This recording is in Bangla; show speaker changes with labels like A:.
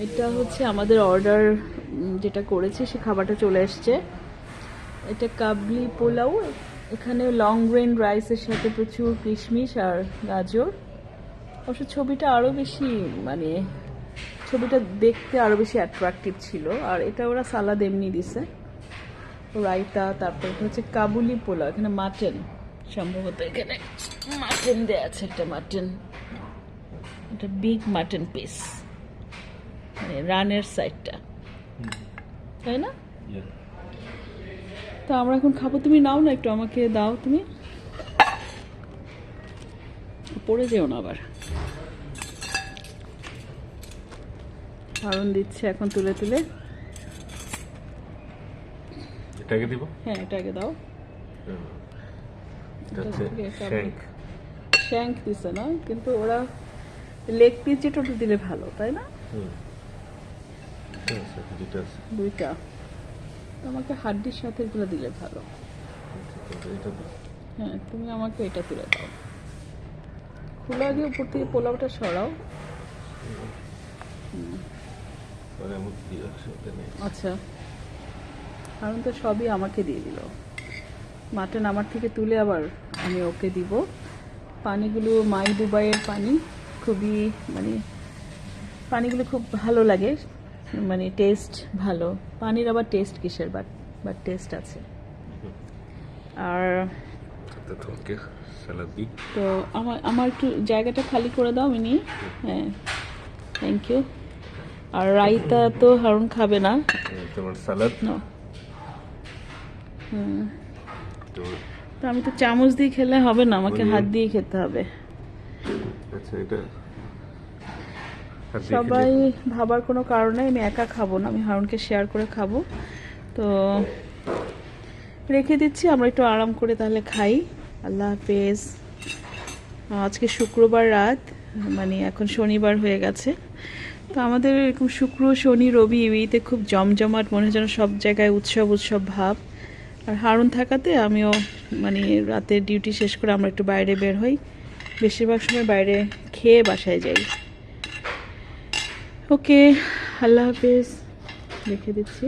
A: এটা হচ্ছে আমাদের অর্ডার যেটা করেছি সে খাবারটা চলে এসছে। এটা কাবলি পোলাও, এখানে লং গ্রেন রাইসের সাথে প্রচুর কিশমিশ আর গাজর। অবশ্য ছবিটা আরও বেশি মানে ছবিটা দেখতে আরও বেশি অ্যাট্রাকটিভ ছিল। আর এটা ওরা সালাদ এমনি দিছে, রায়তা, তারপর এটা হচ্ছে কাবুলি পোলাও, এখানে মাটন, সম্ভবত এখানে মাটন দেওয়া আছে, একটা মাটন, এটা বিগ মাটন পিস, মানে রানের সাইডটা, তাই না? তো আমরা এখন খাবো, তুমি নাও না একটু, আমাকে দাও তুমি, পড়ে যেও না আবার। হারুন দিচ্ছে এখন তুলে তুলে।
B: এটাকে দিব?
A: হ্যাঁ এটাকে দাও।
B: শ্যাঙ্ক
A: শ্যাঙ্ক দিছে না, কিন্তু ওরা লেগ পিস যেটা ওটা দিলে ভালো, তাই না? দুইটা আমাকে হাড্ডির সাথে এগুলো দিলে ভালো। হ্যাঁ তুমি আমাকে এটা তুলে দাও, খোলা আগে উপর থেকে পোলাওটা সরাও। আচ্ছা, কারণ তো সবই আমাকে দিয়ে দিল, মাটন আমার থেকে তুলে আবার আমি ওকে দিব। পানিগুলো মাই দুবাইয়ের পানি, খুবই মানে পানিগুলো খুব ভালো লাগে, মানে টেস্ট ভালো। পানির আবার টেস্ট কিসের, বাট টেস্ট আছে। আর তো আমার একটু জায়গাটা খালি করে দাও মিনি। হ্যাঁ থ্যাংক ইউ। আর রায়তা তো হারুন খাবে না,
B: তোমার সালাদ।
A: তো আমি তো চামচ দিয়ে খেলে হবে না, আমাকে হাত দিয়ে খেতে হবে।
B: আচ্ছা, এটা
A: সবাই ভাবার কোনো কারণে আমি একা খাবো না, আমি হারুনকে শেয়ার করে খাবো। তো রেখে দিচ্ছি, আমরা একটু আরাম করে তাহলে খাই। আল্লাহ হাফেজ। আজকে শুক্রবার রাত, মানে এখন শনিবার হয়ে গেছে। তো আমাদের এরকম শুক্র শনি রবি ইউইতে খুব জমজমাট, মনে হয় যেন সব জায়গায় উৎসব উৎসব ভাব। আর হারুন থাকাতে আমিও মানে রাতে ডিউটি শেষ করে আমরা একটু বাইরে বের হই, বেশিরভাগ সময় বাইরে খেয়ে বাসায় যাই। ওকে, আল্লাহ হাফেজ, রেখে দিচ্ছি।